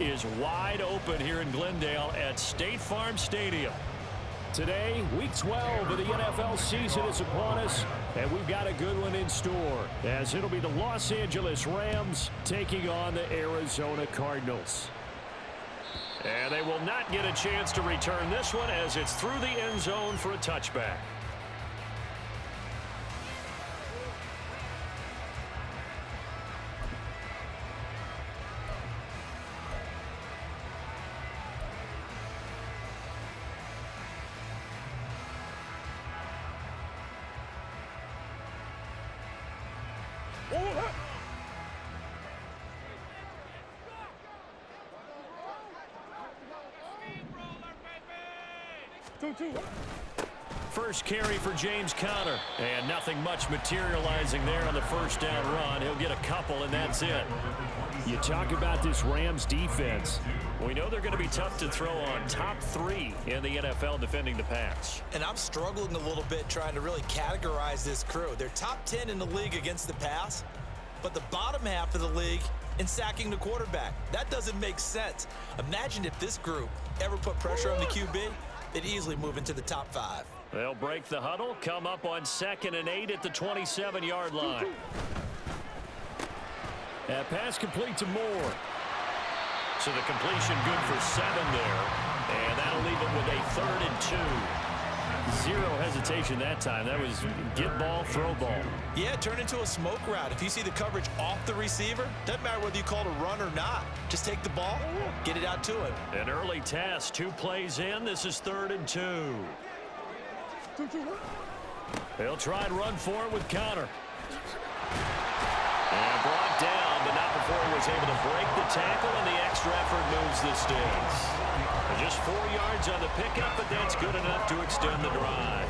Is wide open here in Glendale at State Farm Stadium. Today, Week 12 of the NFL season is upon us, and we've got a good one in store, as it'll be the Los Angeles Rams taking on the Arizona Cardinals. And they will not get a chance to return this one as it's through the end zone for a touchback. First carry for James Conner, and nothing much materializing there on the first down run. He'll get a couple, and that's it. You talk about this Rams defense. We know they're going to be tough to throw on, top 3 in the NFL defending the pass. And I'm struggling a little bit trying to really categorize this crew. They're top 10 in the league against the pass, but the bottom half of the league in sacking the quarterback. That doesn't make sense. Imagine if this group ever put pressure on the QB, they'd easily move into the top 5. They'll break the huddle, come up on 2nd and 8 at the 27-yard line. That pass complete to Moore. So the completion good for 7 there. And that'll leave it with a 3rd and 2. Zero hesitation that time. That was get ball, throw ball. Yeah, turn into a smoke route. If you see the coverage off the receiver, doesn't matter whether you call it a run or not. Just take the ball, get it out to him. An early test, 2 plays in. This is 3rd and 2. They'll try and run for it with Conner. And brought down, but not before he was able to break the tackle, and the extra effort moves the sticks. Just 4 yards on the pickup, but that's good enough to extend the drive.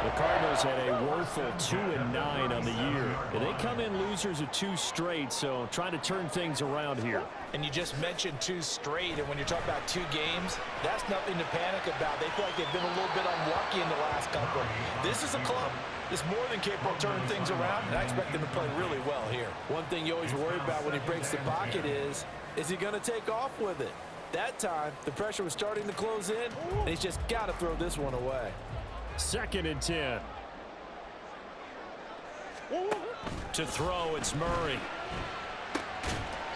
The Cardinals had a woeful 2-9 on the year. And they come in losers of 2 straight, so trying to turn things around here. And you just mentioned 2 straight, and when you're talking about 2 games, that's nothing to panic about. They feel like they've been a little bit unlucky in the last couple. This is a club that's more than capable of turning things around, and I expect them to play really well here. One thing you always worry about when he breaks the pocket is he going to take off with it? That time, the pressure was starting to close in, and he's just got to throw this one away. 2nd and 10. To throw, it's Murray.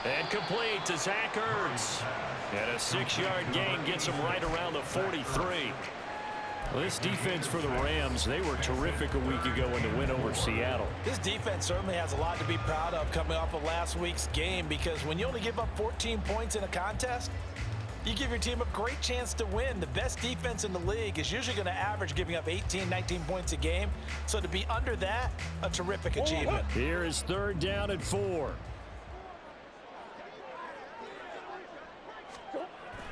And complete to Zach Ertz. And a 6-yard gain gets him right around the 43. Well, this defense for the Rams, they were terrific a week ago in the win over Seattle. This defense certainly has a lot to be proud of coming off of last week's game, because when you only give up 14 points in a contest, you give your team a great chance to win. The best defense in the league is usually going to average giving up 18, 19 points a game. So to be under that, a terrific achievement. Here is 3rd down and 4.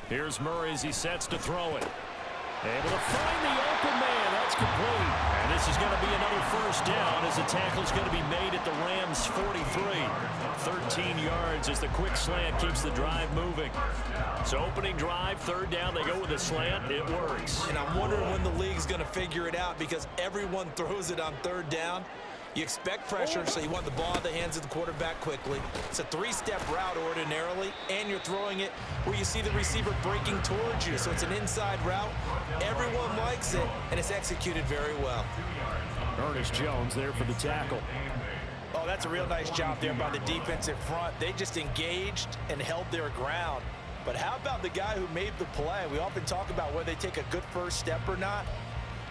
Here's Murray as he sets to throw it. Able to find the open man. That's complete. And this is going to be another 1st down as the tackle's going to be made at the Rams' 43. 13 yards as the quick slant keeps the drive moving. So opening drive, 3rd down, they go with a slant. It works. And I'm wondering when the league's going to figure it out, because everyone throws it on 3rd down. You expect pressure, so you want the ball in the hands of the quarterback quickly. It's a 3-step route ordinarily, and you're throwing it where you see the receiver breaking towards you. So it's an inside route. Everyone likes it, and it's executed very well. Ernest Jones there for the tackle. Oh, that's a real nice job there by the defensive front. They just engaged and held their ground. But how about the guy who made the play? We often talk about whether they take a good first step or not.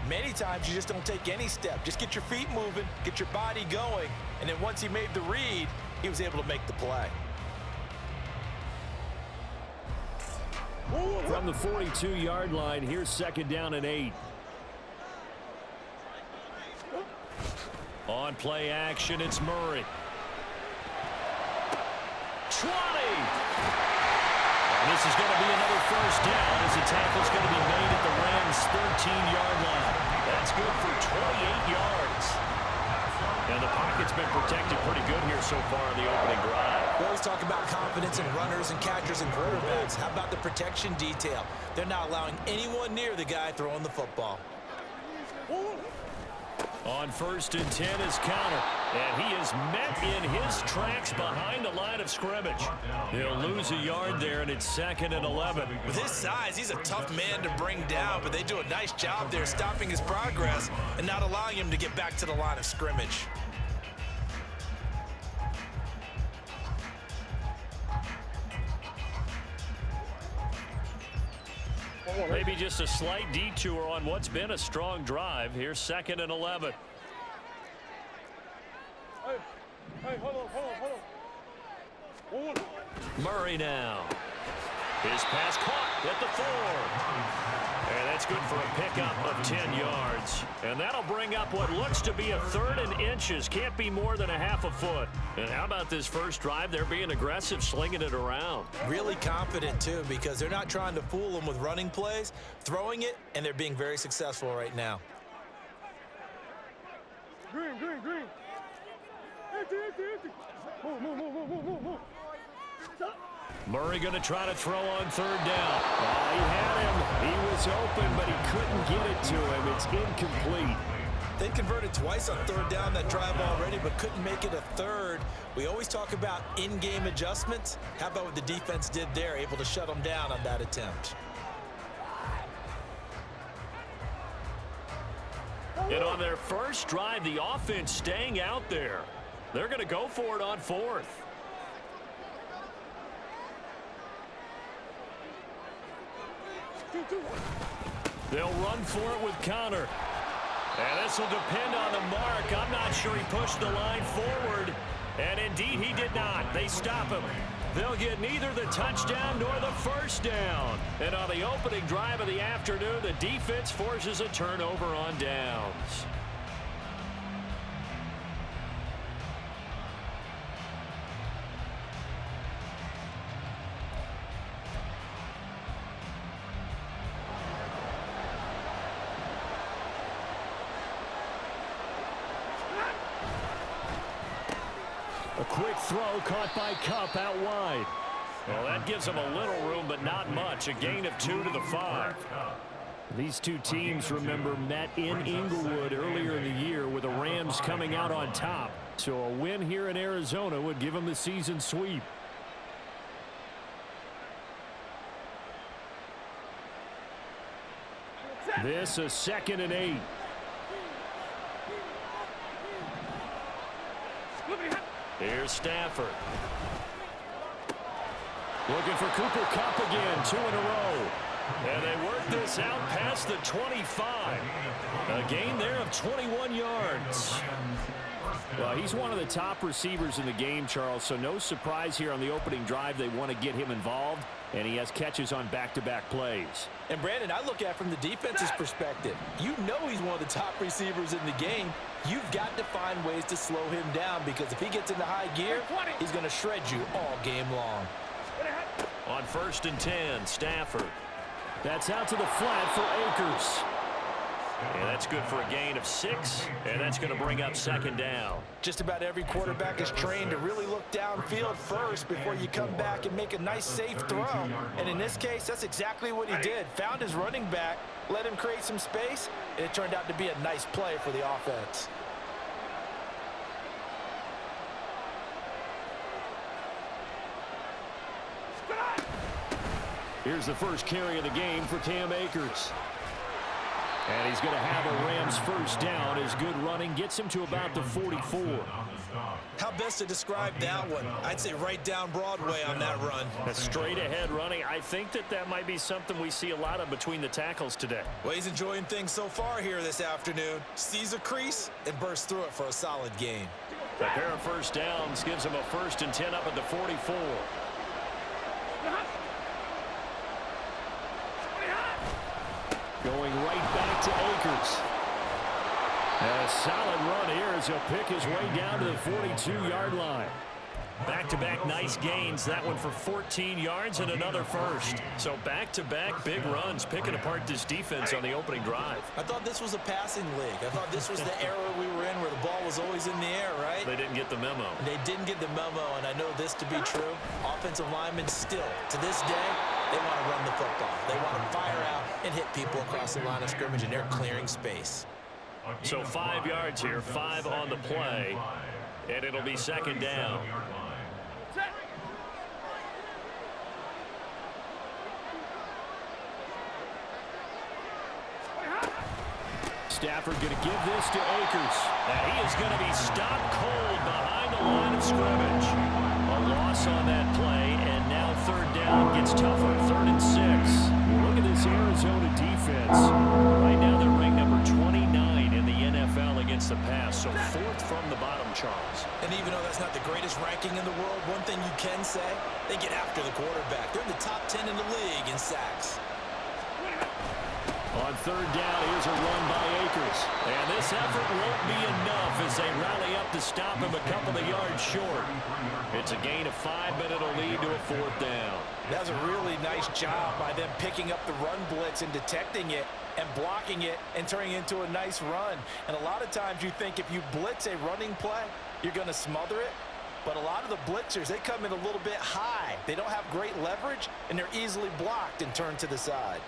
Many times you just don't take any step. Just get your feet moving, get your body going, and then once he made the read, he was able to make the play. From the 42-yard line, here's 2nd down and 8. On play action, it's Murray. 20! And this is going to be another 1st down as the tackle's going to be made at the Rams' 13-yard line. That's good for 28 yards. And the pocket's been protected pretty good here so far in the opening drive. We always talk about confidence in runners and catchers and quarterbacks. How about the protection detail? They're not allowing anyone near the guy throwing the football. On 1st and 10 is counter. And he is met in his tracks behind the line of scrimmage. He'll lose a yard there, and it's 2nd and 11. With his size, he's a tough man to bring down, but they do a nice job there stopping his progress and not allowing him to get back to the line of scrimmage. Maybe just a slight detour on what's been a strong drive. Here's 2nd and 11. Hey, hold on. Murray now. His pass caught at the 4. And that's good for a pickup of 10 yards. And that'll bring up what looks to be a 3rd and inches. Can't be more than a half a foot. And how about this first drive? They're being aggressive, slinging it around. Really confident, too, because they're not trying to fool him with running plays, throwing it, and they're being very successful right now. Green. Empty. Move. Murray going to try to throw on 3rd down. He had him. He was open, but he couldn't get it to him. It's incomplete. They converted twice on 3rd down that drive already, but couldn't make it a 3rd. We always talk about in-game adjustments. How about what the defense did there, able to shut them down on that attempt? And on their first drive, the offense staying out there. They're going to go for it on 4th. They'll run for it with Connor. And this will depend on the mark. I'm not sure he pushed the line forward. And indeed, he did not. They stop him. They'll get neither the touchdown nor the first down. And on the opening drive of the afternoon, the defense forces a turnover on downs. A quick throw caught by Cup out wide. Well, that gives them a little room, but not much. A gain of 2 to the 5. These two teams, remember, met in Inglewood earlier in the year with the Rams coming out on top. So a win here in Arizona would give them the season sweep. This a 2nd and 8. Here's Stafford. Looking for Cooper Kupp again, 2 in a row. And they work this out past the 25. A gain there of 21 yards. Well, he's one of the top receivers in the game, Charles, so no surprise here on the opening drive. They want to get him involved, and he has catches on back-to-back plays. And, Brandon, I look at it from the defense's perspective. You know he's one of the top receivers in the game. You've got to find ways to slow him down because if he gets into high gear, he's going to shred you all game long. On 1st and 10, Stafford. That's out to the flat for Akers. And that's good for a gain of 6, and that's going to bring up 2nd down. Just about every quarterback is trained to really look downfield first before you come back and make a nice, safe throw. And in this case, that's exactly what he did. Found his running back, let him create some space, and it turned out to be a nice play for the offense. Here's the first carry of the game for Cam Akers. And he's going to have a Rams first down. His good running gets him to about the 44. How best to describe that one? I'd say right down Broadway on that run. A straight ahead running. I think that might be something we see a lot of between the tackles today. Well, he's enjoying things so far here this afternoon. Sees a crease and bursts through it for a solid gain. A pair of first downs gives him a 1st and 10 up at the 44. Going right back to Akers. A solid run here as he'll pick his way down to the 42-yard line. Back-to-back nice gains. That one for 14 yards and another first. So back-to-back big runs, picking apart this defense on the opening drive. I thought this was a passing league. I thought this was the era we were in where the ball was always in the air, right? They didn't get the memo. They didn't get the memo, and I know this to be true. Offensive linemen still, to this day, they want to run the football. They want to fire out and hit people across the line of scrimmage, and they're clearing space. So 5 yards here, 5 on the play, and it'll be second down. Stafford going to give this to Akers. And he is going to be stopped cold behind the line of scrimmage. A loss on that play, and now third down gets tougher. 3rd and 6. Look at this Arizona defense. Right now they're ranked number 29 in the NFL against the pass. So 4th from the bottom, Charles. And even though that's not the greatest ranking in the world, one thing you can say, they get after the quarterback. They're in the top 10 in the league in sacks. On third down, here's a run by Akers. And this effort won't be enough as they rally up to stop him a couple of yards short. It's a gain of 5, but it'll lead to a 4th down. That was a really nice job by them picking up the run blitz and detecting it and blocking it and turning it into a nice run. And a lot of times you think if you blitz a running play, you're going to smother it. But a lot of the blitzers, they come in a little bit high. They don't have great leverage, and they're easily blocked and turned to the side.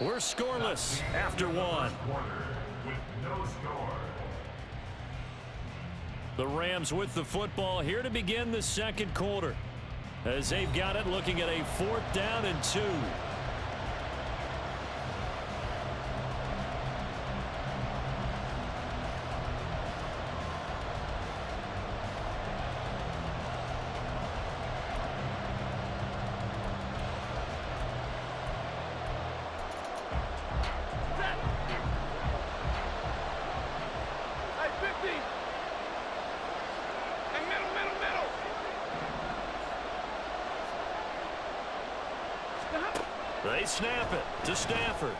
We're scoreless after 1. The Rams with the football here to begin the second quarter. As they've got it, looking at a 4th down and 2. They snap it to Stafford.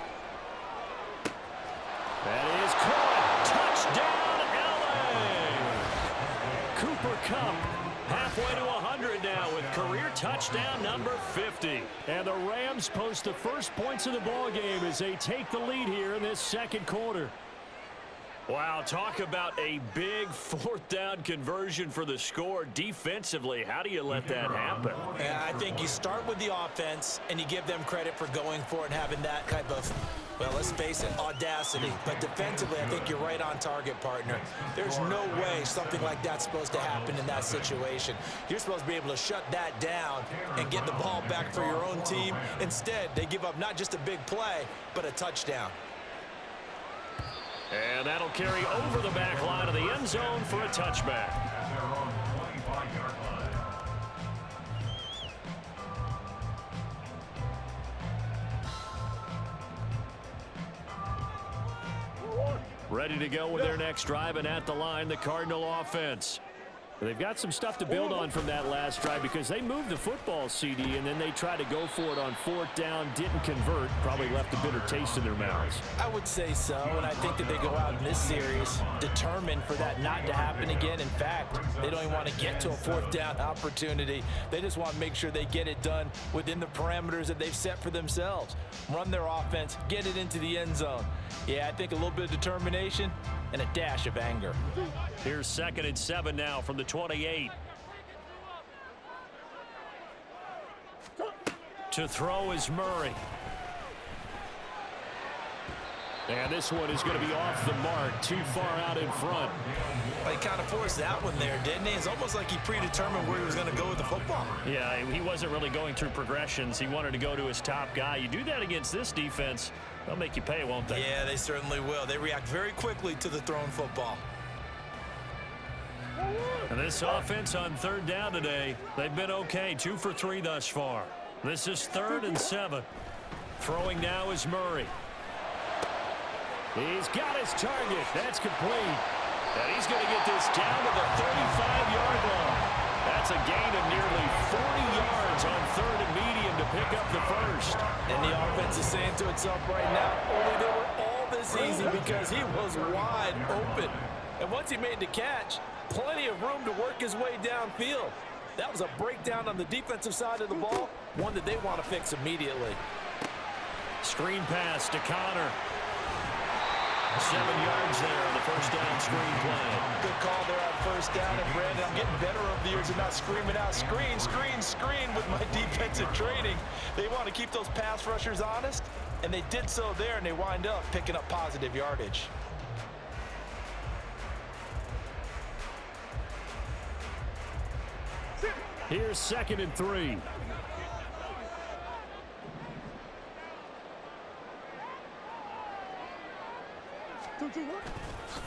That is caught. Touchdown, LA! Cooper Kupp halfway to 100 now with career touchdown number 50. And the Rams post the first points of the ball game as they take the lead here in this second quarter. Wow, talk about a big 4th down conversion for the score. Defensively, how do you let that happen? Yeah, I think you start with the offense, and you give them credit for going for it and having that type of, well, let's face it, audacity. But defensively, I think you're right on target, partner. There's no way something like that's supposed to happen in that situation. You're supposed to be able to shut that down and get the ball back for your own team. Instead, they give up not just a big play, but a touchdown. And that'll carry over the back line of the end zone for a touchback. Ready to go with their next drive, and at the line, the Cardinal offense. They've got some stuff to build on from that last drive because they moved the football, CD, and then they tried to go for it on 4th down, didn't convert, probably left a bitter taste in their mouths. I would say so, and I think that they go out in this series determined for that not to happen again. In fact, they don't even want to get to a 4th down opportunity. They just want to make sure they get it done within the parameters that they've set for themselves. Run their offense, get it into the end zone. Yeah, I think a little bit of determination and a dash of anger. Here's 2nd and 7 now from the 28. To throw is Murray. And this one is going to be off the mark, too far out in front. Well, he kind of forced that one there, didn't he? It's almost like he predetermined where he was going to go with the football. Yeah, he wasn't really going through progressions. He wanted to go to his top guy. You do that against this defense, they'll make you pay, won't they? Yeah, they certainly will. They react very quickly to the thrown football. And this offense on 3rd down today, they've been okay, 2 for 3 thus far. This is 3rd and 7. Throwing now is Murray. He's got his target. That's complete. And he's going to get this down to the 35-yard line. That's a gain of nearly 40 yards on 3rd and medium to pick up the first. And the offense is saying to itself right now, only they were all this easy because he was wide open. And once he made the catch, plenty of room to work his way downfield. That was a breakdown on the defensive side of the ball, one that they want to fix immediately. Screen pass to Connor. 7 yards there on the first down screen play. Good call there on first down. And Brandon, I'm getting better over the years and not screaming out, screen, screen, screen with my defensive training. They want to keep those pass rushers honest, and they did so there, and they wind up picking up positive yardage. Here's 2nd and 3.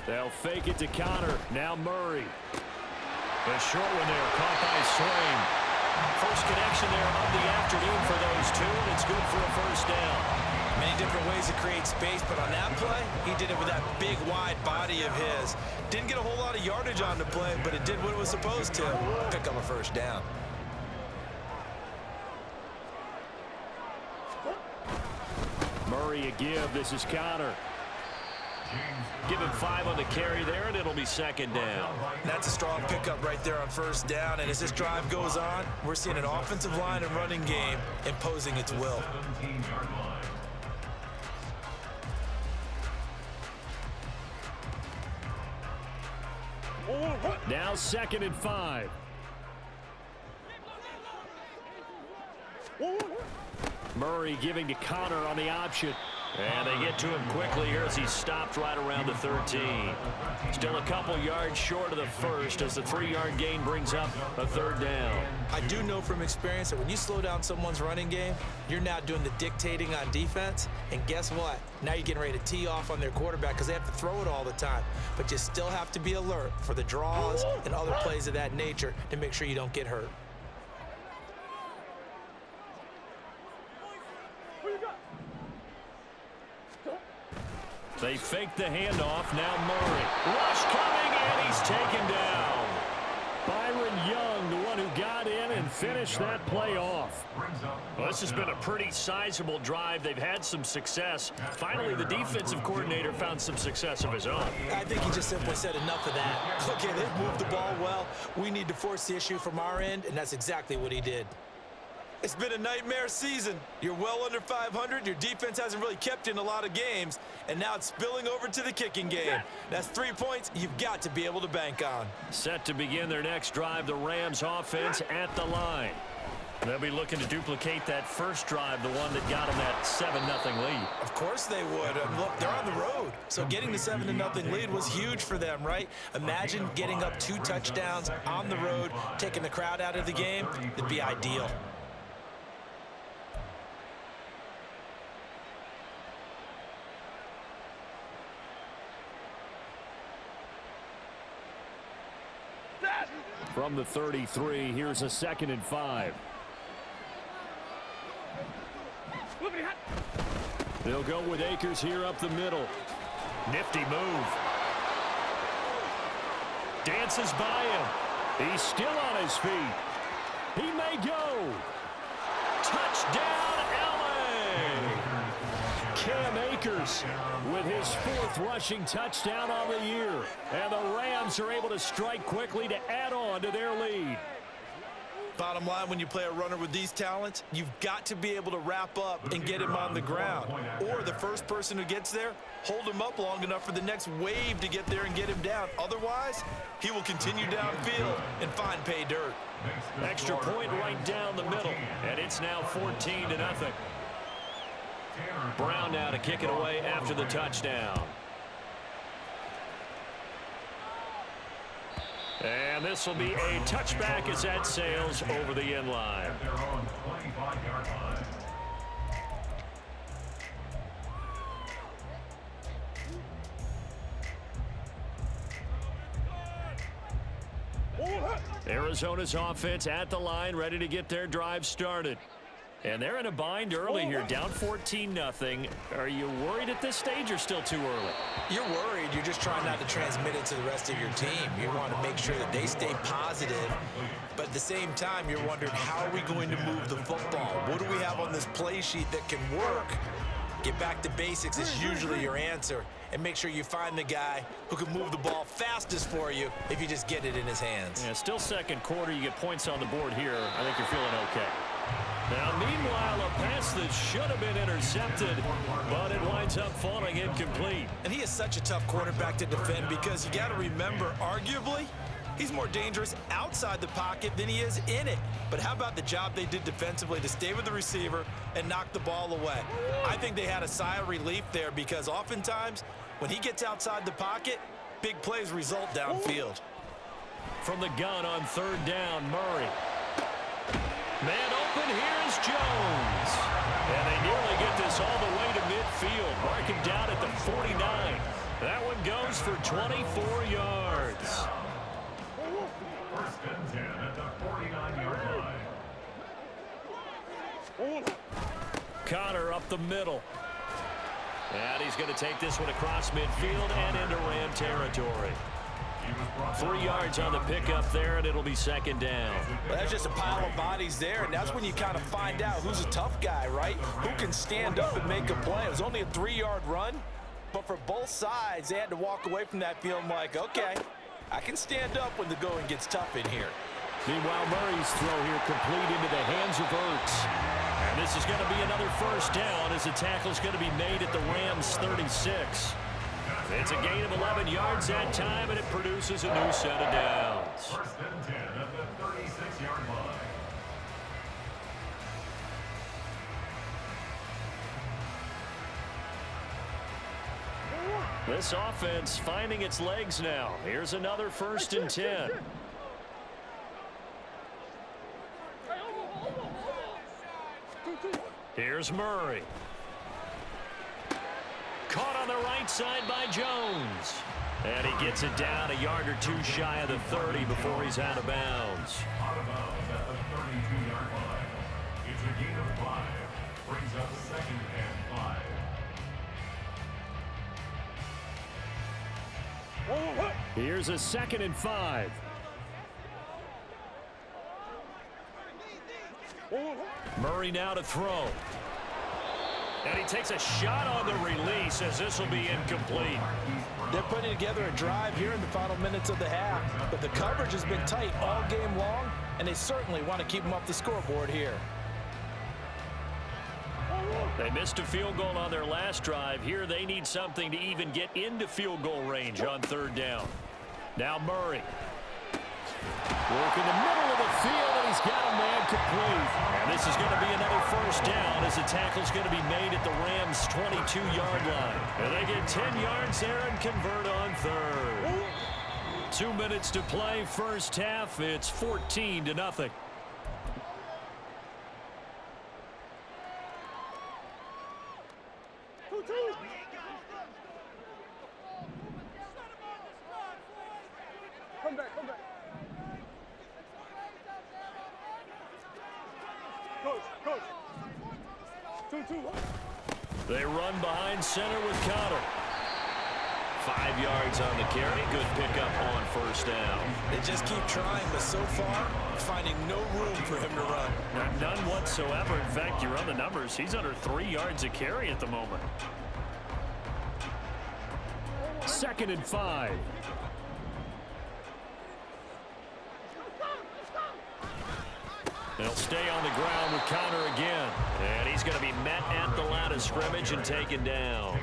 They'll fake it to Connor. Now Murray. A short one there, caught by Swain. First connection there of the afternoon for those two, and it's good for a first down. Many different ways to create space, but on that play, he did it with that big, wide body of his. Didn't get a whole lot of yardage on the play, but it did what it was supposed to. Pick up a first down. Murray a give. This is Connor. Give him 5 on the carry there, and it'll be 2nd down. That's a strong pickup right there on first down, and as this drive goes on, we're seeing an offensive line and running game imposing its will. Now 2nd and 5. Murray giving to Connor on the option. And they get to him quickly here as he's stopped right around the 13. Still a couple yards short of the first as the 3-yard gain brings up a 3rd down. I do know from experience that when you slow down someone's running game, you're now doing the dictating on defense. And guess what? Now you're getting ready to tee off on their quarterback because they have to throw it all the time. But you still have to be alert for the draws and other plays of that nature to make sure you don't get hurt. They fake the handoff. Now Murray. Rush coming, and he's taken down. Byron Young, the one who got in and finished that play off. Well, this has been a pretty sizable drive. They've had some success. Finally, the defensive coordinator found some success of his own. I think he just simply said enough of that. Okay, they've moved the ball well. We need to force the issue from our end, and that's exactly what he did. It's been a nightmare season. You're well under 500. Your defense hasn't really kept you in a lot of games, and now it's spilling over to the kicking game. That's 3 points you've got to be able to bank on. Set to begin their next drive, the Rams offense at the line. They'll be looking to duplicate that first drive, the one that got them that 7-0 lead. Of course they would. Look, they're on the road, so getting the 7-0 lead was huge for them, right? Imagine getting up 2 touchdowns on the road, taking the crowd out of the game. It'd be ideal. From the 33, here's a 2nd and 5. They'll go with Akers here up the middle. Nifty move. Dances by him. He's still on his feet. He may go. Touchdown, LA! Cam Akers with his 4th rushing touchdown on the year. And the Rams are able to strike quickly to add on to their lead. Bottom line, when you play a runner with these talents, you've got to be able to wrap up and get him on the ground. Or the first person who gets there, hold him up long enough for the next wave to get there and get him down. Otherwise, he will continue downfield and find pay dirt. Extra point right down the middle, and it's now 14-0. Brown now to kick it away after the touchdown. And this will be a touchback as that sails over the end line. Arizona's offense at the line, ready to get their drive started. And they're in a bind early here, down 14-0. Are you worried at this stage or still too early? You're worried. You're just trying not to transmit it to the rest of your team. You want to make sure that they stay positive. But at the same time, you're wondering, how are we going to move the football? What do we have on this play sheet that can work? Get back to basics is usually your answer. And make sure you find the guy who can move the ball fastest for you if you just get it in his hands. Yeah, still second quarter. You get points on the board here. I think you're feeling okay. Now, meanwhile, a pass that should have been intercepted, but it winds up falling incomplete. And he is such a tough quarterback to defend because you got to remember, arguably, he's more dangerous outside the pocket than he is in it. But how about the job they did defensively to stay with the receiver and knock the ball away? I think they had a sigh of relief there because oftentimes when he gets outside the pocket, big plays result downfield. From the gun on 3rd down, Murray. Man open, here's Jones. And they nearly get this all the way to midfield. Marking down at the 49. That one goes for 24 yards. First and 10 at the 49-yard line. Connor up the middle. And he's going to take this one across midfield and into Ram territory. 3 yards on the pickup there, and it'll be second down. Well, that's just a pile of bodies there, and that's when you kind of find out who's a tough guy, right? Who can stand up and make a play. It was only a 3-yard run, but for both sides, they had to walk away from that feeling like, okay, I can stand up when the going gets tough in here. Meanwhile, Murray's throw here complete into the hands of Ertz. And this is going to be another first down as the tackle's going to be made at the Rams' 36. It's a gain of 11 yards that time, and it produces a new set of downs. First and 10 at the 36-yard line. This offense finding its legs now. Here's another first and 10. Here's Murray. Caught on the right side by Jones. And he gets it down a yard or two shy of the 30 before he's out of bounds. Out of bounds at the 32-yard line. It's a gain of 5. Brings up second and 5. Here's a second and 5. Murray now to throw. And he takes a shot on the release as this will be incomplete. They're putting together a drive here in the final minutes of the half, but the coverage has been tight all game long, and they certainly want to keep them off the scoreboard here. They missed a field goal on their last drive. Here they need something to even get into field goal range on third down. Now Murray. Work in the middle of the field, and he's got a man complete. And this is going to be another first down as the tackle's going to be made at the Rams' 22-yard line. And they get 10 yards there and convert on third. 2 minutes to play first half. It's 14-0. Come back, come back. Coach. 2-2. They run behind center with Connor. 5 yards on the carry. Good pickup on first down. They just keep trying, but so far, finding no room for him to run. None whatsoever. In fact, you run the numbers. He's under 3 yards a carry at the moment. 2nd and 5. They'll stay on the ground with Connor again. And he's going to be met at the line of scrimmage and taken down.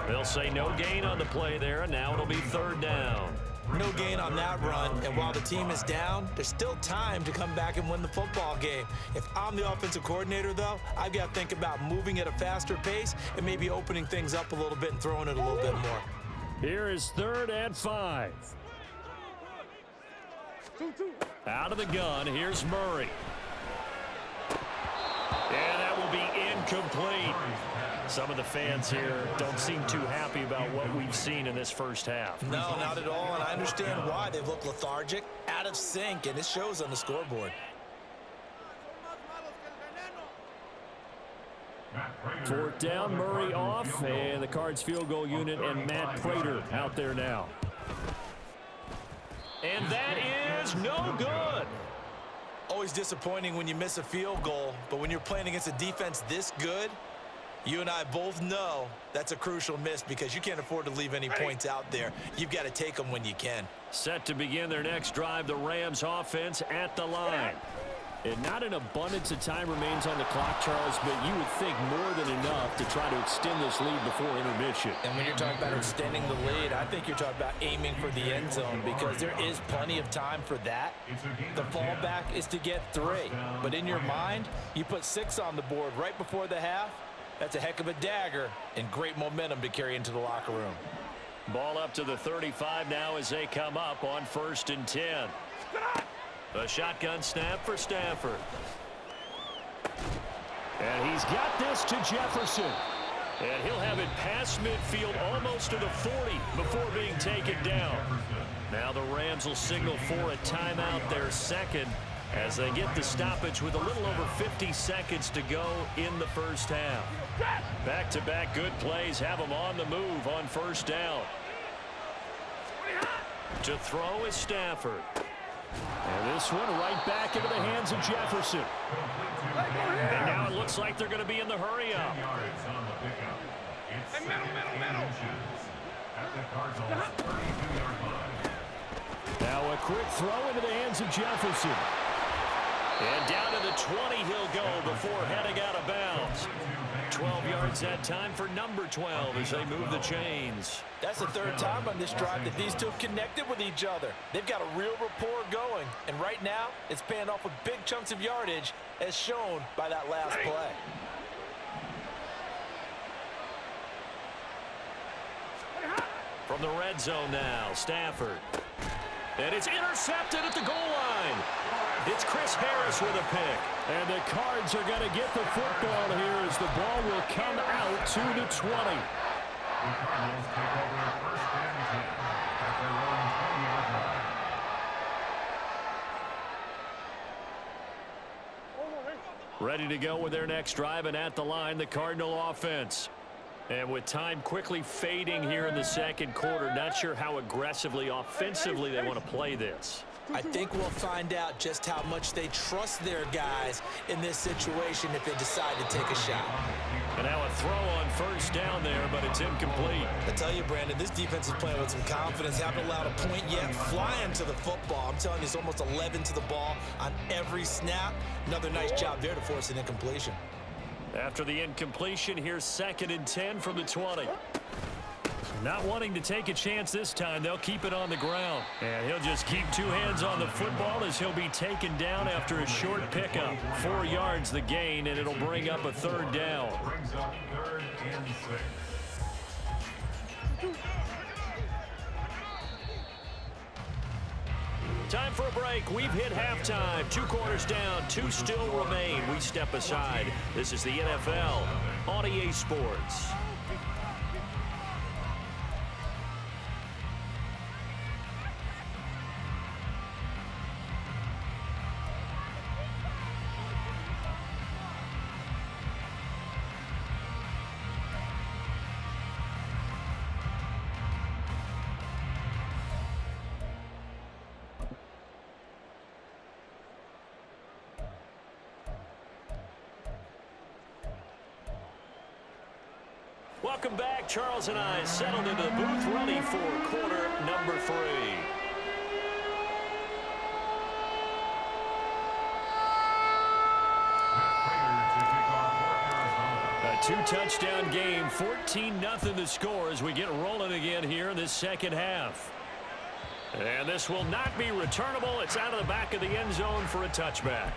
They'll say no gain on the play there, and now it'll be third down. No gain on that run, and while the team is down, there's still time to come back and win the football game. If I'm the offensive coordinator, though, I've got to think about moving at a faster pace and maybe opening things up a little bit and throwing it a little bit more. Here is 3rd and 5. 2-2. Out of the gun, here's Murray. And that will be incomplete. Some of the fans here don't seem too happy about what we've seen in this first half. No, not at all, and I understand why. They look lethargic, out of sync, and it shows on the scoreboard. 4th down, Murray off, and the Cards field goal unit and Matt Prater out there now. And that is no good. Always disappointing when you miss a field goal, but when you're playing against a defense this good, you and I both know that's a crucial miss because you can't afford to leave any points out there. You've got to take them when you can. Set to begin their next drive, the Rams offense at the line. And not an abundance of time remains on the clock, Charles, but you would think more than enough to try to extend this lead before intermission. And when you're talking about extending the lead, I think you're talking about aiming for the end zone because there is plenty of time for that. The fallback is to get 3. But in your mind, you put 6 on the board right before the half. That's a heck of a dagger and great momentum to carry into the locker room. Ball up to the 35 now as they come up on 1st and 10. A shotgun snap for Stafford. And he's got this to Jefferson. And he'll have it past midfield almost to the 40 before being taken down. Now the Rams will signal for a timeout, their second, as they get the stoppage with a little over 50 seconds to go in the first half. Back-to-back good plays have them on the move on first down. To throw is Stafford. And this one right back into the hands of Jefferson. And now it looks like they're going to be in the hurry-up. Now a quick throw into the hands of Jefferson. And down to the 20 he'll go before heading out of bounds. 12 yards that time for number 12 as they move the chains. That's the third time on this drive that these two have connected with each other. They've got a real rapport going, and right now it's paying off with big chunks of yardage as shown by that last play. From the red zone now, Stafford. And it's intercepted at the goal line. It's Chris Harris with a pick. And the Cards are going to get the football here as the ball will come out to the 20. The Cardinals take over first and 10 at their own 20-yard line. Ready to go with their next drive, and at the line, the Cardinal offense. And with time quickly fading here in the second quarter, not sure how aggressively, offensively they want to play this. I think we'll find out just how much they trust their guys in this situation if they decide to take a shot. And now a throw on first down there, but it's incomplete. I tell you, Brandon, this defense is playing with some confidence. Haven't allowed a point yet. Flying to the football. I'm telling you, it's almost 11 to the ball on every snap. Another nice job there to force an incompletion. After the incompletion, here's 2nd and 10 from the 20. Not wanting to take a chance this time, they'll keep it on the ground. And he'll just keep two hands on the football as he'll be taken down after a short pickup. 4 yards the gain, and it'll bring up a third down. Brings up 3rd and 6. Time for a break. We've hit halftime. 2 quarters down, 2 still remain. We step aside. This is the NFL on EA Sports. Welcome back. Charles and I settled into the booth, ready for quarter number 3. A 2-touchdown game, 14-0 the score as we get rolling again here in this second half. And this will not be returnable. It's out of the back of the end zone for a touchback.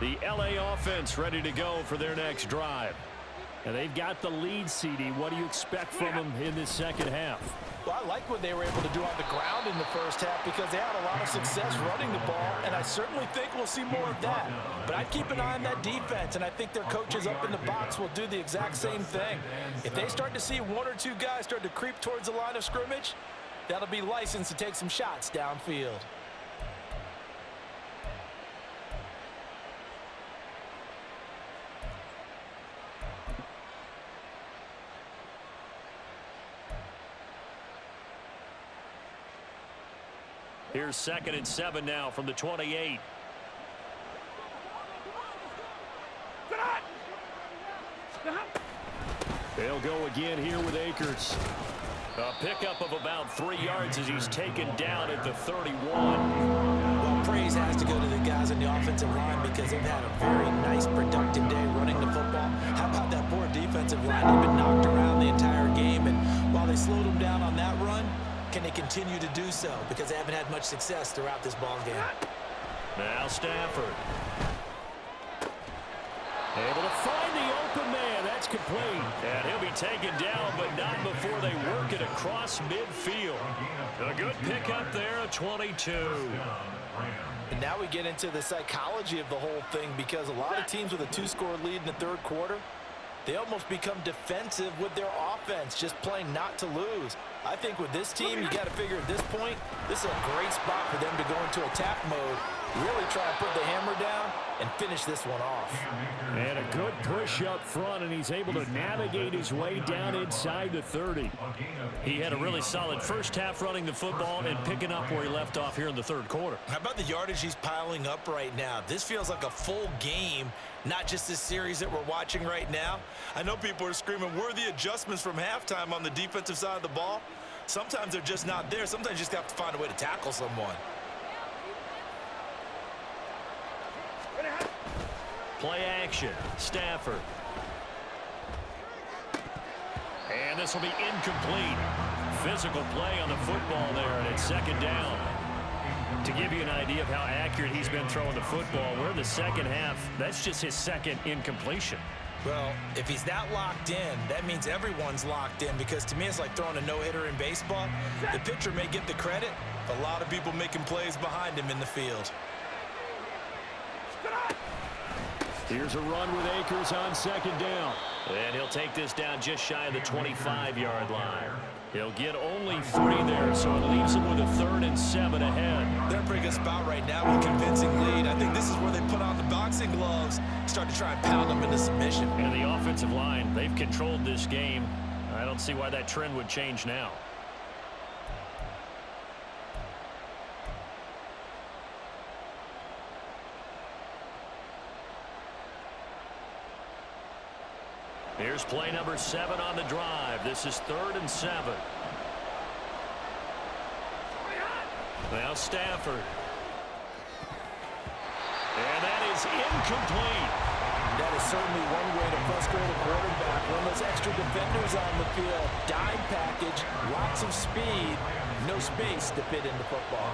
The LA offense ready to go for their next drive. And they've got the lead, CD. What do you expect from them in this second half? Well, I like what they were able to do on the ground in the first half because they had a lot of success running the ball, and I certainly think we'll see more of that. But I'd keep an eye on that defense, and I think their coaches up in the box will do the exact same thing. If they start to see 1 or 2 guys start to creep towards the line of scrimmage, that'll be licensed to take some shots downfield. Here's 2nd and 7 now from the 28. They'll go again here with Akers. A pickup of about 3 yards as he's taken down at the 31. Well, praise has to go to the guys on the offensive line because they've had a very nice, productive day running the football. How about that poor defensive line? They've been knocked around the entire game, and while they slowed them down on that run, can they continue to do so? Because they haven't had much success throughout this ball game. Now Stafford. Able to find the open man. That's complete. And he'll be taken down, but not before they work it across midfield. A good pickup there, a 22. And now we get into the psychology of the whole thing, because a lot of teams with a 2-score lead in the third quarter, they almost become defensive with their offense, just playing not to lose. I think with this team, you got to figure at this point, this is a great spot for them to go into attack mode, really try and put the hammer down and finish this one off. And a good push up front, and he's able to navigate his way down inside the 30. He had a really solid first half running the football and picking up where he left off here in the third quarter. How about the yardage he's piling up right now? This feels like a full game, not just this series that we're watching right now. I know people are screaming, where are the adjustments from halftime on the defensive side of the ball? Sometimes they're just not there. Sometimes you just have to find a way to tackle someone. Play action. Stafford. And this will be incomplete. Physical play on the football there, and it's second down. To give you an idea of how accurate he's been throwing the football, we're in the second half. That's just his second incompletion. Well, if he's that locked in, that means everyone's locked in, because to me it's like throwing a no-hitter in baseball. The pitcher may get the credit, but a lot of people making plays behind him in the field. Here's a run with Akers on second down. And he'll take this down just shy of the 25-yard line. He'll get only 3 there, so it leaves him with a 3rd and 7 ahead. They're in a pretty good spot right now with a convincing lead. I think this is where they put on the boxing gloves, start to try and pound them into submission. And the offensive line, they've controlled this game. I don't see why that trend would change now. Here's play number 7 on the drive. This is 3rd and 7. Now Stafford. And that is incomplete. That is certainly one way to frustrate a quarterback. When those extra defenders on the field, dime package, lots of speed, no space to fit into football.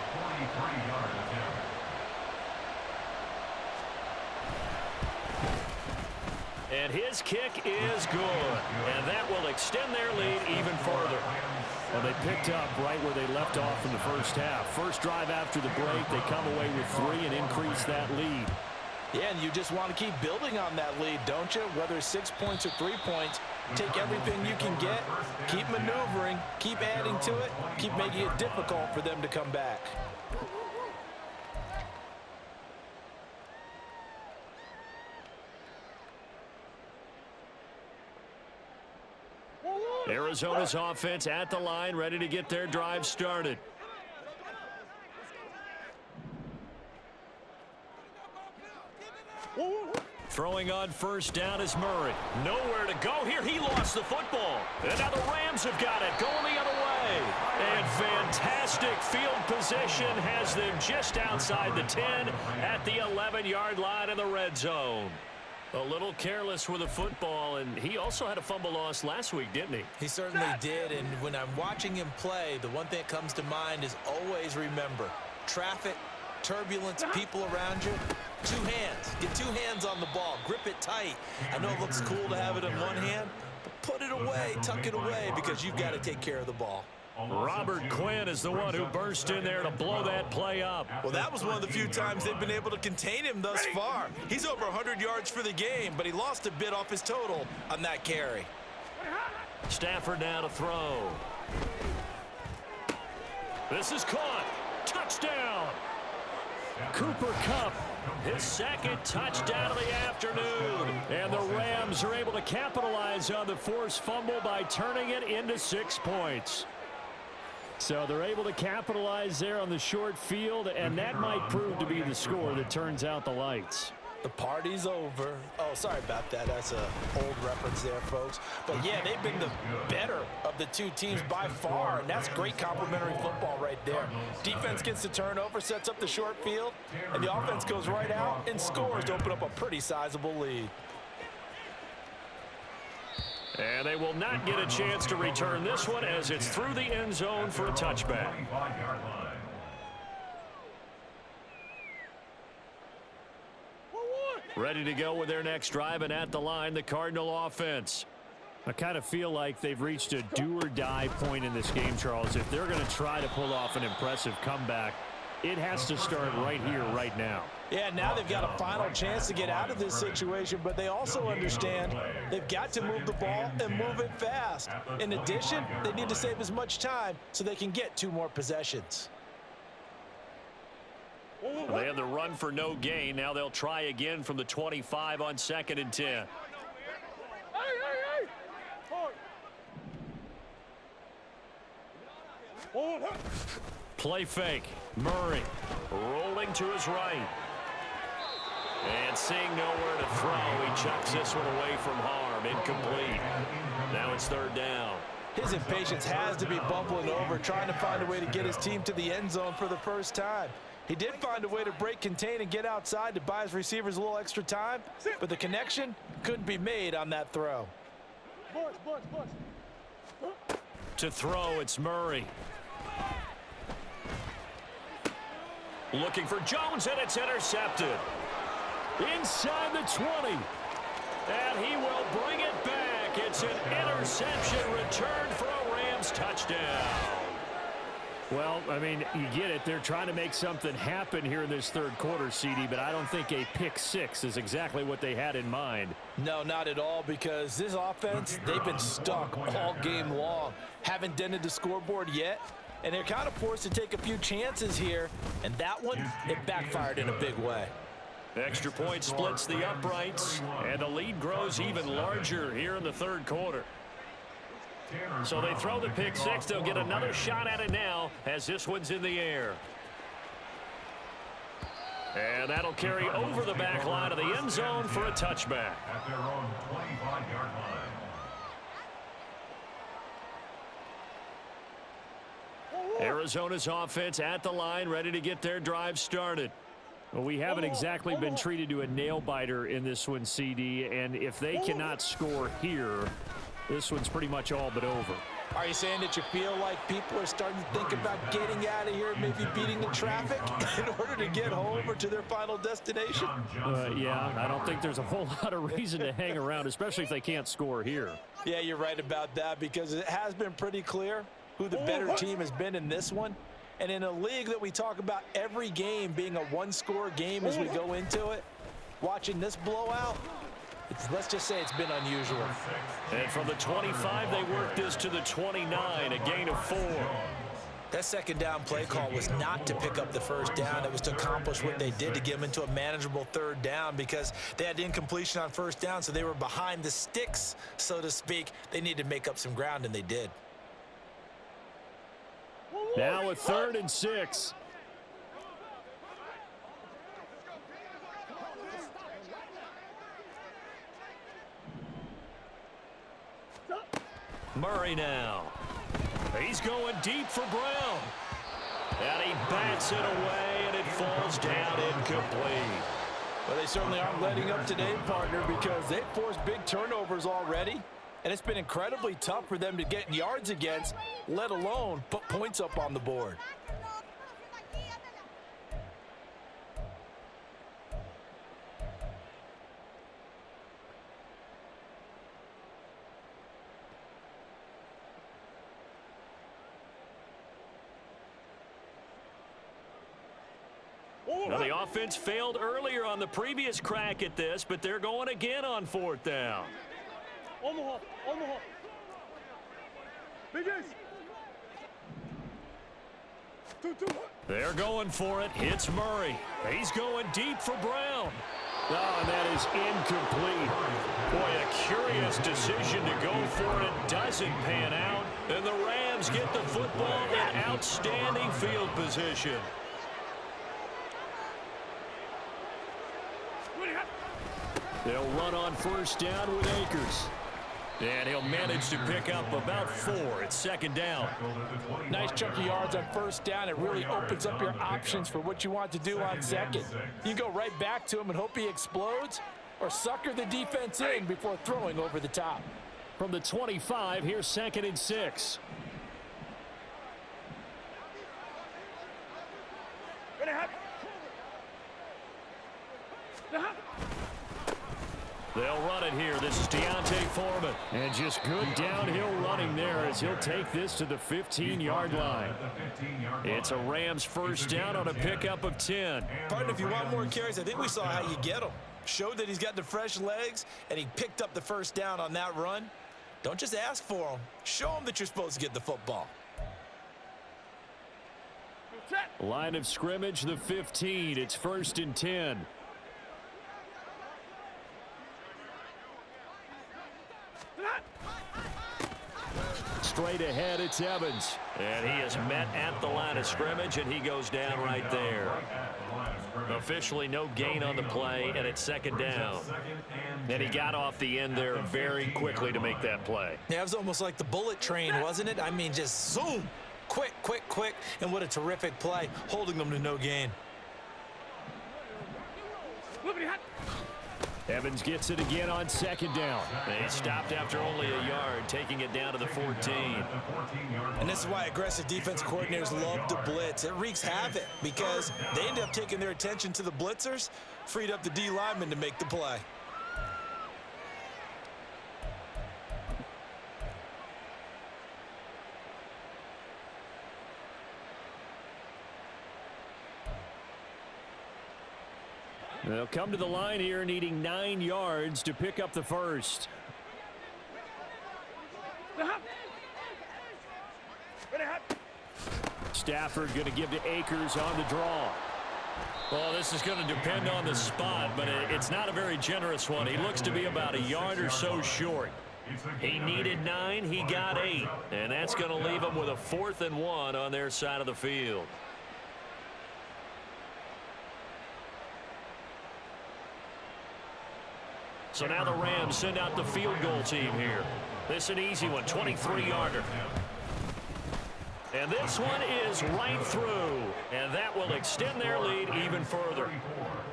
And his kick is good. And that will extend their lead even further. Well, they picked up right where they left off in the first half. First drive after the break, they come away with 3 and increase that lead. Yeah, and you just want to keep building on that lead, don't you? Whether it's 6 points or 3 points, take everything you can get, keep maneuvering, keep adding to it, keep making it difficult for them to come back. Arizona's offense at the line, ready to get their drive started. Throwing on first down is Murray. Nowhere to go here. He lost the football. And now the Rams have got it, going the other way. And fantastic field position has them just outside the 10 at the 11-yard line in the red zone. A little careless with the football, and he also had a fumble loss last week, didn't he? He certainly did, and when I'm watching him play, the one thing that comes to mind is always remember, traffic, turbulence, people around you, 2 hands. Get 2 hands on the ball. Grip it tight. I know it looks cool to have it in one hand, but put it away, tuck it away, because you've got to take care of the ball. Robert Quinn is the one who burst in there to blow that play up. Well, that was one of the few times they've been able to contain him thus far. He's over 100 yards for the game, but he lost a bit off his total on that carry. Stafford now to throw. This is caught. Touchdown. Cooper Kupp, his 2nd touchdown of the afternoon. And the Rams are able to capitalize on the forced fumble by turning it into 6 points. So they're able to capitalize there on the short field, and that might prove to be the score that turns out the lights. The party's over. Oh, sorry about that. That's an old reference there, folks. But, yeah, they've been the better of the 2 teams by far, and that's great complimentary football right there. Defense gets the turnover, sets up the short field, and the offense goes right out and scores to open up a pretty sizable lead. And they will not get a chance to return this one as it's through the end zone for a touchback. Ready to go with their next drive, and at the line, the Cardinal offense. I kind of feel like they've reached a do-or-die point in this game, Charles. If they're going to try to pull off an impressive comeback, it has to start right here, right now. Yeah, now they've got a final chance to get out of this situation, but they also understand they've got to move the ball and move it fast. In addition, they need to save as much time so they can get 2 more possessions. They had the run for no gain. Now they'll try again from the 25 on 2nd and 10. Hey! Hold on. Play fake. Murray rolling to his right. And seeing nowhere to throw, he chucks this one away from harm. Incomplete. Now it's 3rd down. His impatience has to be bubbling over, trying to find a way to get his team to the end zone for the first time. He did find a way to break, contain, and get outside to buy his receivers a little extra time, but the connection couldn't be made on that throw. To throw, it's Murray. Looking for Jones, and it's intercepted. Inside the 20. And he will bring it back. It's an interception return for a Rams touchdown. Well, I mean, you get it. They're trying to make something happen here in this 3rd quarter, CD, but I don't think a pick 6 is exactly what they had in mind. No, not at all, because this offense, they've been stuck all game long. Haven't dented the scoreboard yet, and they're kind of forced to take a few chances here, and that one, it backfired in a big way. Extra point splits the uprights, and the lead grows even larger here in the 3rd quarter. So they throw the pick 6. They'll get another shot at it now as this one's in the air. And that'll carry over the back line of the end zone for a touchback. At their own 25-yard line. Arizona's offense at the line, ready to get their drive started. Well, we haven't exactly been treated to a nail-biter in this one, CD, and if they cannot score here, this one's pretty much all but over. Are you saying that you feel like people are starting to think about getting out of here, maybe beating the traffic in order to get home or to their final destination? Yeah, I don't think there's a whole lot of reason to hang around, especially if they can't score here. Yeah, you're right about that, because it has been pretty clear who the better team has been in this one. And in a league that we talk about every game being a 1-score game as we go into it, watching this blowout, let's just say it's been unusual. And from the 25, they work this to the 29, a gain of 4. That 2nd down play call was not to pick up the 1st down. It was to accomplish what they did, to get them into a manageable 3rd down, because they had incompletion on 1st down, so they were behind the sticks, so to speak. They needed to make up some ground, and they did. Now a 3rd and 6. Murray now. He's going deep for Brown. And he bats it away, and it falls down incomplete. Well, they certainly aren't letting up today, partner, because they've forced big turnovers already. And it's been incredibly tough for them to get yards against, let alone put points up on the board. Now, the offense failed earlier on the previous crack at this, but they're going again on 4th down. Omaha. Big Ace. 2-2. They're going for it. It's Murray. He's going deep for Brown. Oh, and that is incomplete. Boy, a curious decision to go for it. Doesn't pan out. And the Rams get the football in outstanding field position. They'll run on 1st down with Akers. And he'll manage to pick up about 4. It's 2nd down. Nice chunk of yards on 1st down. It really opens up your options for what you want to do on 2nd. You can go right back to him and hope he explodes, or sucker the defense in before throwing over the top. From the 25, here's 2nd and 6. They'll run it here. This is Deontay Foreman. And just good downhill running there as he'll take this to the 15-yard line. It's a Rams first down on a pickup of 10. Partner, if you want more carries, I think we saw how you get them. Showed that he's got the fresh legs, and he picked up the first down on that run. Don't just ask for them. Show them that you're supposed to get the football. Line of scrimmage, the 15. It's 1st and 10. Straight ahead, it's Evans. And he is met at the line of scrimmage, and he goes down right there. Officially no gain on the play, and it's 2nd down. And he got off the end there very quickly to make that play. Yeah, it was almost like the bullet train, wasn't it? I mean, just zoom. Quick, quick, quick. And what a terrific play, holding them to no gain. Evans gets it again on 2nd down. They stopped after only a yard, taking it down to the 14. And this is why aggressive defense coordinators love to blitz. It wreaks havoc because they end up taking their attention to the blitzers, freed up the D lineman to make the play. They'll come to the line here needing 9 yards to pick up the first. Stafford going to give to Akers on the draw. Well, this is going to depend on the spot, but it's not a very generous one. He looks to be about a yard or so short. He needed 9, he got 8, and that's going to leave him with a 4th and 1 on their side of the field. So now the Rams send out the field goal team here. This is an easy one, 23-yarder. And this one is right through. And that will extend their lead even further.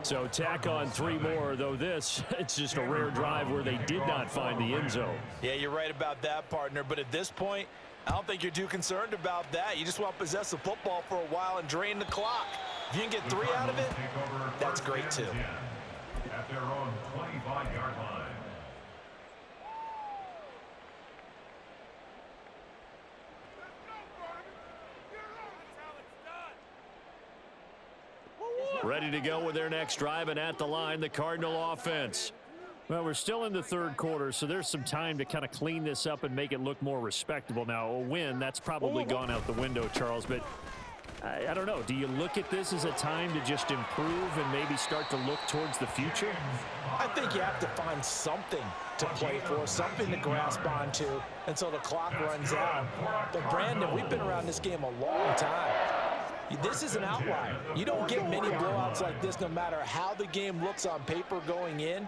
So tack on 3 more, though this, it's just a rare drive where they did not find the end zone. Yeah, you're right about that, partner. But at this point, I don't think you're too concerned about that. You just want to possess the football for a while and drain the clock. If you can get 3 out of it, that's great too. At their own 25-yard line. Ready to go with their next drive, and at the line, the Cardinal offense. Well, we're still in the 3rd quarter, so there's some time to kind of clean this up and make it look more respectable. Now, a win, that's probably gone out the window, Charles, but I don't know. Do you look at this as a time to just improve and maybe start to look towards the future? I think you have to find something to play for, something to grasp onto until the clock runs out. But, Brandon, we've been around this game a long time. This is an outlier. You don't get many blowouts like this no matter how the game looks on paper going in.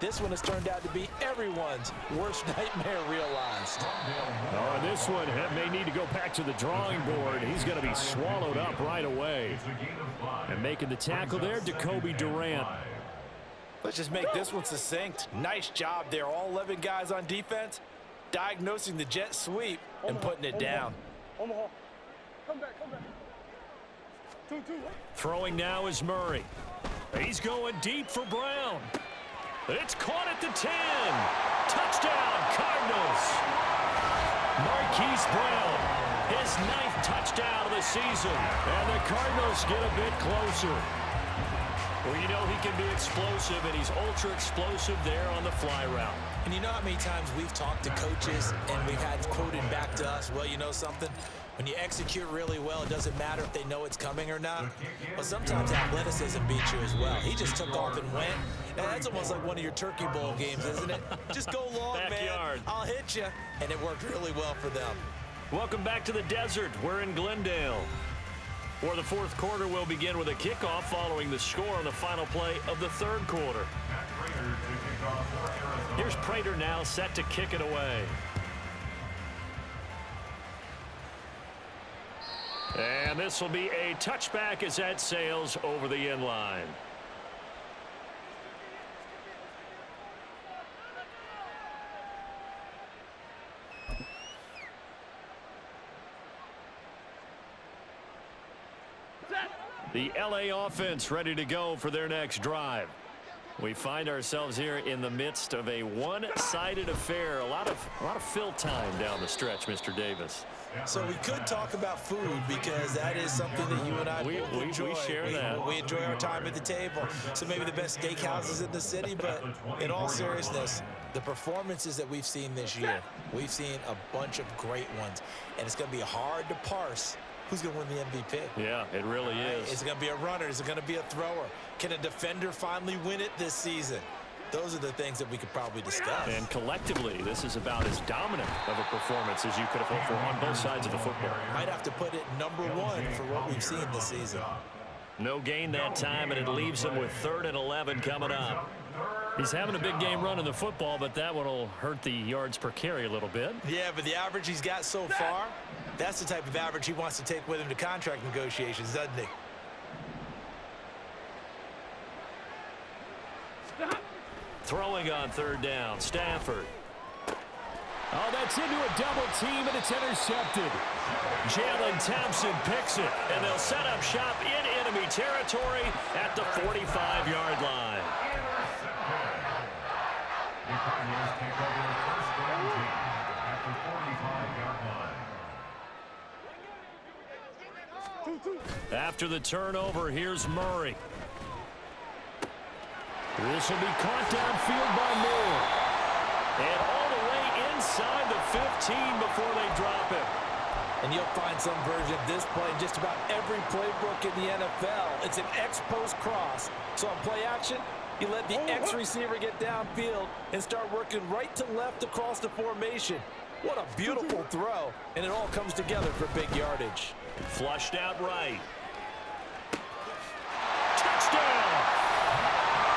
This one has turned out to be everyone's worst nightmare realized. Oh, and this one may need to go back to the drawing board. He's going to be swallowed up right away. And making the tackle there, Jacoby Durant. Let's just make this one succinct. Nice job there. All 11 guys on defense diagnosing the jet sweep and putting it down. Omaha. Come back, come back. 2-2. Throwing now is Murray. He's going deep for Brown. It's caught at the 10. Touchdown, Cardinals. Marquise Brown, his 9th touchdown of the season. And the Cardinals get a bit closer. Well, you know he can be explosive, and he's ultra explosive there on the fly route. And you know how many times we've talked to coaches and we've had quoted back to us, well, you know something? When you execute really well, it doesn't matter if they know it's coming or not. But sometimes athleticism beats you as well. He just took off and went. And that's almost like one of your Turkey Bowl games, isn't it? Just go long, Backyard. man. I'll hit you. And it worked really well for them. Welcome back to the desert. We're in Glendale. For the 4th quarter, we'll begin with a kickoff following the score on the final play of the 3rd quarter. Here's Prater now set to kick it away. And this will be a touchback as that sails over the end line. The LA offense ready to go for their next drive. We find ourselves here in the midst of a one-sided affair. A lot of fill time down the stretch, Mr. Davis. So we could talk about food because that is something that you and I both enjoy. We share that. We enjoy our time at the table. So maybe the best steakhouses in the city, but in all seriousness, the performances that we've seen this year, we've seen a bunch of great ones, and it's going to be hard to parse who's going to win the MVP. Yeah, it really is. Is it going to be a runner? Is it going to be a thrower? Can a defender finally win it this season? Those are the things that we could probably discuss. And collectively, this is about as dominant of a performance as you could have hoped for on both sides of the football. Might have to put it #1 for what we've seen this season. No gain that time, and it leaves him with 3rd and 11 coming up. He's having a big game running the football, but that one will hurt the yards per carry a little bit. Yeah, but the average he's got so far, that's the type of average he wants to take with him to contract negotiations, doesn't he? Throwing on 3rd down, Stafford. Oh, that's into a double team, and it's intercepted. Jalen Thompson picks it, and they'll set up shop in enemy territory at the 45-yard line. The Cardinals take over the first down team at the 45-yard line. After the turnover, here's Murray. This will be caught downfield by Moore. And all the way inside the 15 before they drop him. And you'll find some version of this play in just about every playbook in the NFL. It's an X-post cross. So on play action, you let the X receiver get downfield and start working right to left across the formation. What a beautiful throw. And it all comes together for big yardage. Flushed out right. Touchdown!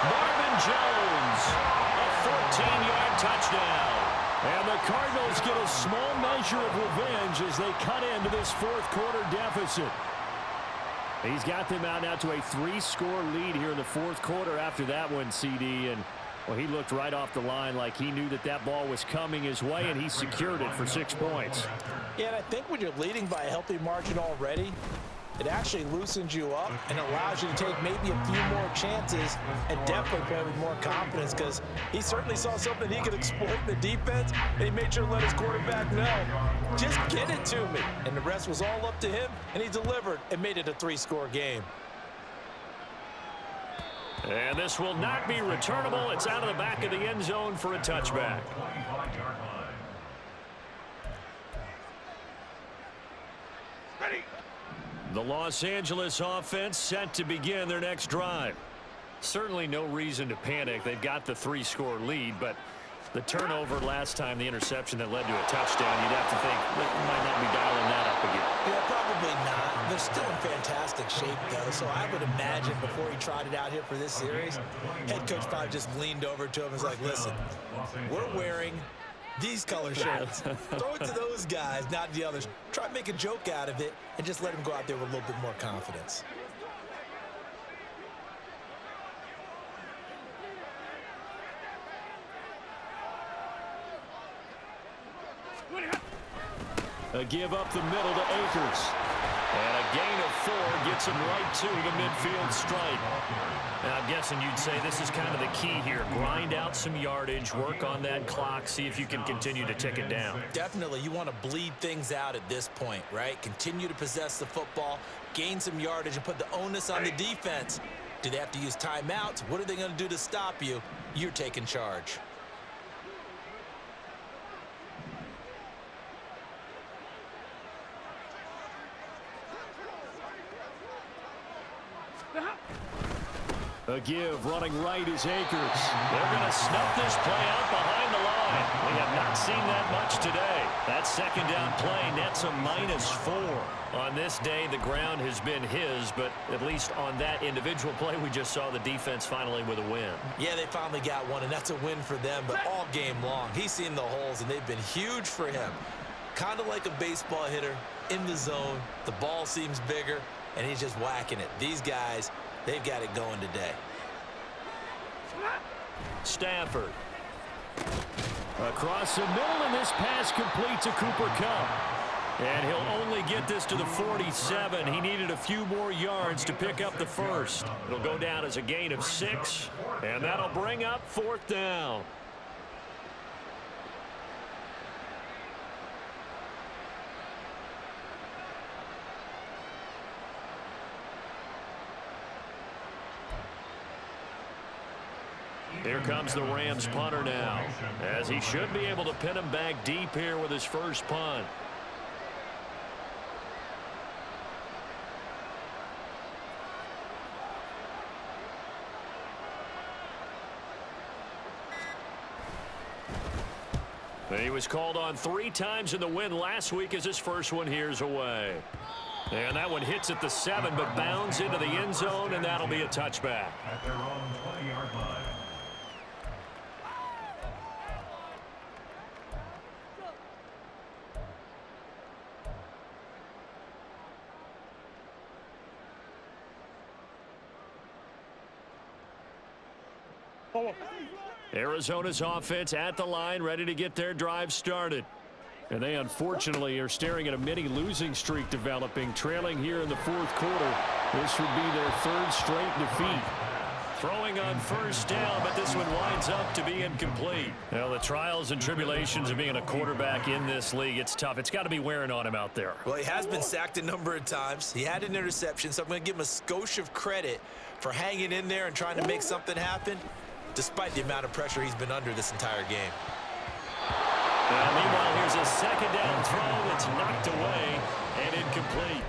Marvin Jones, a 14-yard touchdown. And the Cardinals get a small measure of revenge as they cut into this 4th quarter deficit. He's got them out now to a 3-score lead here in the 4th quarter after that one, CD. And, well, he looked right off the line like he knew that that ball was coming his way, and he secured it for 6 points. Yeah, and I think when you're leading by a healthy margin already, it actually loosens you up and allows you to take maybe a few more chances and definitely play with more confidence because he certainly saw something he could exploit in the defense, and he made sure to let his quarterback know, just get it to me. And the rest was all up to him, and he delivered and made it a 3-score game. And this will not be returnable. It's out of the back of the end zone for a touchback. 25-yard line. Ready. The Los Angeles offense set to begin their next drive. Certainly no reason to panic. They've got the 3-score lead, but the turnover last time, the interception that led to a touchdown, you'd have to think they might not be dialing that up again. Yeah, probably not. They're still in fantastic shape, though, so I would imagine before he trotted out here for this series, head coach probably just leaned over to him and was like, listen, we're wearing these color shirts. Throw it to those guys, not the others. Try to make a joke out of it and just let him go out there with a little bit more confidence. A give up the middle to Akers. And a gain of 4 gets him right to the midfield stripe. And I'm guessing you'd say this is kind of the key here. Grind out some yardage, work on that clock, see if you can continue to tick it down. Definitely, you want to bleed things out at this point, right? Continue to possess the football, gain some yardage, and put the onus on the defense. Do they have to use timeouts? What are they going to do to stop you? You're taking charge. A give, running right is Akers. They're going to snuff this play out behind the line. We have not seen that much today. That 2nd down play nets a -4. On this day, the ground has been his, but at least on that individual play, we just saw the defense finally with a win. Yeah, they finally got one, and that's a win for them, but all game long, he's seen the holes, and they've been huge for him. Kind of like a baseball hitter in the zone. The ball seems bigger, and he's just whacking it. These guys, they've got it going today. Stafford. Across the middle, and this pass complete to Cooper Kupp. And he'll only get this to the 47. He needed a few more yards to pick up the first. It'll go down as a gain of 6, and that'll bring up 4th down. Here comes the Rams punter now, as he should be able to pin him back deep here with his first punt. He was called on 3 times in the win last week as his first one here's away. And that one hits at the 7, but bounds into the end zone, and that'll be a touchback. At their own 20-yard line. Arizona's offense at the line, ready to get their drive started. And they unfortunately are staring at a mini losing streak developing, trailing here in the 4th quarter. This would be their 3rd straight defeat. Throwing on first down, but this one winds up to be incomplete. Well, the trials and tribulations of being a quarterback in this league, it's tough. It's got to be wearing on him out there. Well, he has been sacked a number of times. He had an interception, so I'm going to give him a skosh of credit for hanging in there and trying to make something happen, despite the amount of pressure he's been under this entire game. Meanwhile, here's a 2nd down throw that's knocked away and incomplete.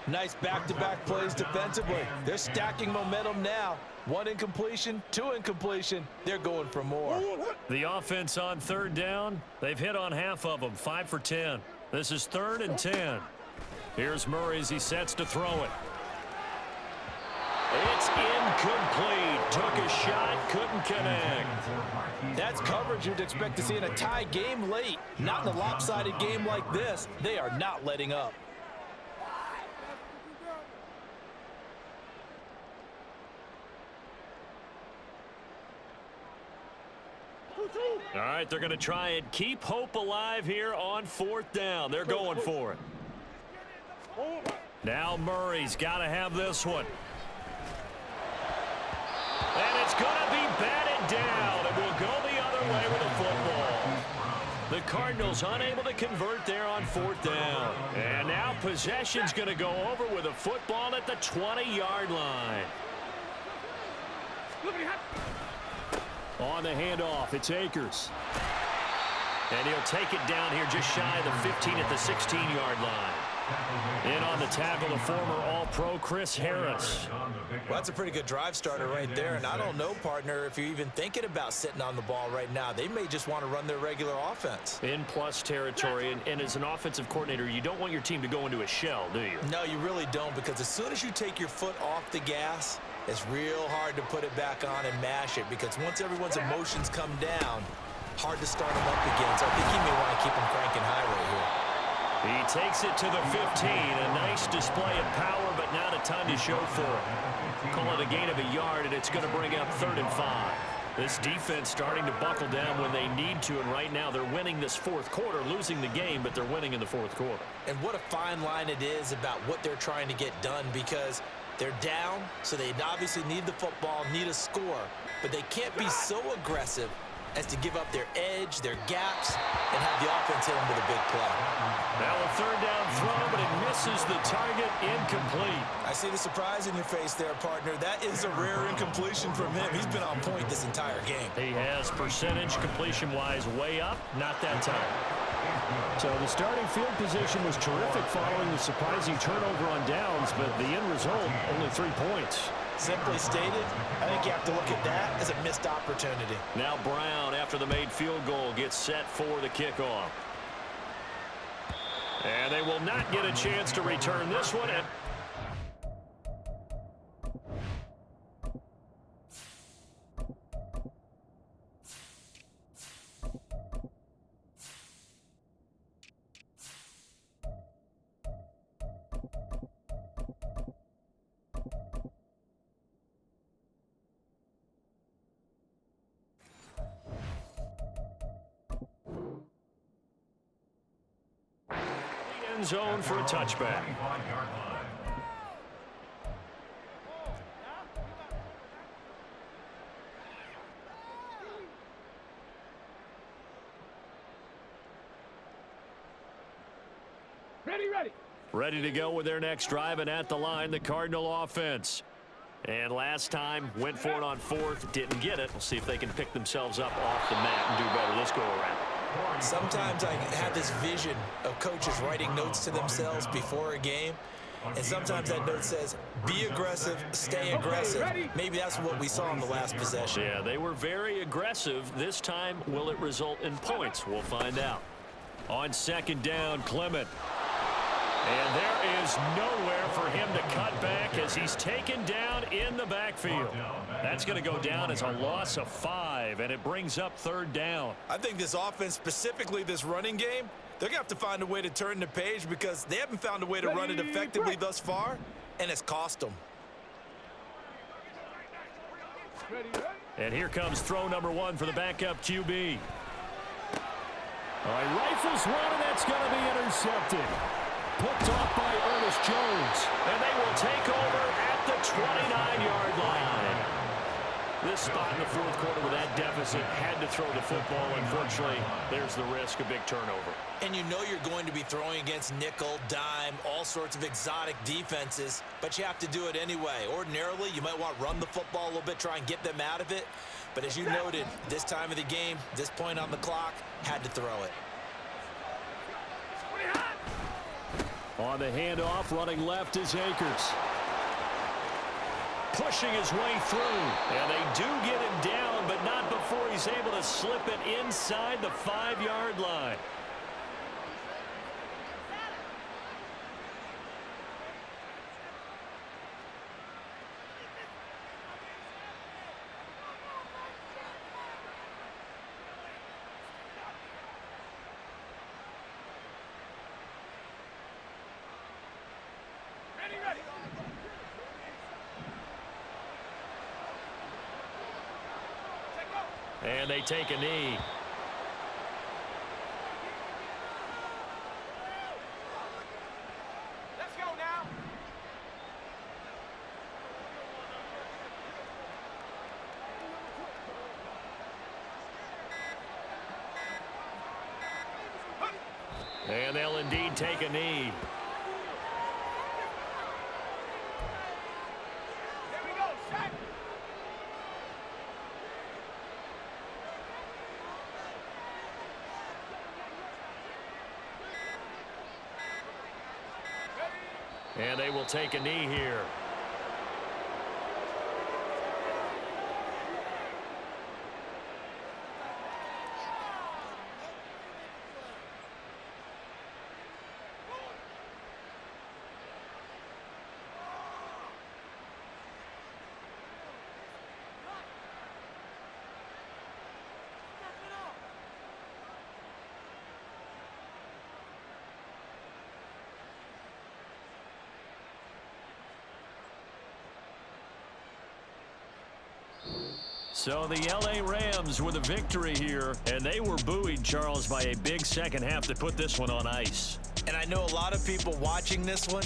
Nice back-to-back plays defensively. They're stacking momentum now. 1 incompletion, 2 incompletion. They're going for more. The offense on 3rd down, they've hit on half of them, 5 for 10. This is 3rd and 10. Here's Murray as he sets to throw it. It's incomplete. Took a shot, couldn't connect. That's coverage you'd expect to see in a tie game late. Not in a lopsided game like this. They are not letting up. All right, they're going to try and keep hope alive here on 4th down. They're going for it. Now Murray's got to have this one. And it's going to be batted down, and we'll go the other way with the football. The Cardinals unable to convert there on 4th down. And now possession's going to go over with a football at the 20-yard line. On the handoff, it's Akers. And he'll take it down here just shy of the 15 at the 16-yard line. In on the tackle, the former All-Pro Chris Harris. Well, that's a pretty good drive starter right there, and I don't know, partner, if you're even thinking about sitting on the ball right now. They may just want to run their regular offense. In plus territory, and as an offensive coordinator, you don't want your team to go into a shell, do you? No, you really don't, because as soon as you take your foot off the gas, it's real hard to put it back on and mash it, because once everyone's emotions come down, hard to start them up again. So I think he may want to keep them cranking high right here. He takes it to the 15. A nice display of power, but not a ton to show for it. Call it a gain of a yard, and it's going to bring up 3rd and 5. This defense starting to buckle down when they need to, and right now they're winning this 4th quarter, losing the game, but they're winning in the 4th quarter. And what a fine line it is about what they're trying to get done, because they're down, so they obviously need the football, need a score, but they can't be so aggressive as to give up their edge, their gaps, and have the offense hit them with a big play. Now a 3rd down throw, but it misses the target, incomplete. I see the surprise in your face there, partner. That is a rare incompletion from him. He's been on point this entire game. He has percentage completion-wise way up, not that time. So the starting field position was terrific following the surprising turnover on downs, but the end result, only 3 points. Simply stated, I think you have to look at that as a missed opportunity. Now Brown, after the made field goal, gets set for the kickoff. And they will not get a chance to return this one. end zone for a touchback. 25-yard line. Ready. Ready to go with their next drive, and at the line, the Cardinal offense. And last time, went for it on fourth, didn't get it. We'll see if they can pick themselves up off the mat and do better this go-around. Sometimes I have this vision of coaches writing notes to themselves before a game, and sometimes that note says, be aggressive, stay aggressive. Maybe that's what we saw in the last possession. Yeah, they were very aggressive. This time, will it result in points? We'll find out. On second down, Clement. And there is nowhere for him to cut back as he's taken down in the backfield. That's going to go down as a loss of 5, and it brings up third down. I think this offense, specifically this running game, they're going to have to find a way to turn the page because they haven't found a way to run it effectively thus far, and it's cost them. And here comes throw number 1 for the backup QB. All right, rifles one, and that's going to be intercepted. Picked off by Ernest Jones, and they will take over at the 29-yard line. This spot in the fourth quarter with that deficit had to throw the football. Unfortunately, there's the risk of big turnover. And you know you're going to be throwing against nickel, dime, all sorts of exotic defenses, but you have to do it anyway. Ordinarily, you might want to run the football a little bit, try and get them out of it. But as you noted, this time of the game, this point on the clock, had to throw it. On the handoff, running left is Akers. Pushing his way through. And they do get him down, but not before he's able to slip it inside the 5-yard line. And they take a knee. Let's go now. And they'll indeed take a knee. Here we go, set. And they will take a knee here. So the L.A. Rams with a victory here, and they were buoyed, Charles, by a big second half that put this one on ice. And I know a lot of people watching this one,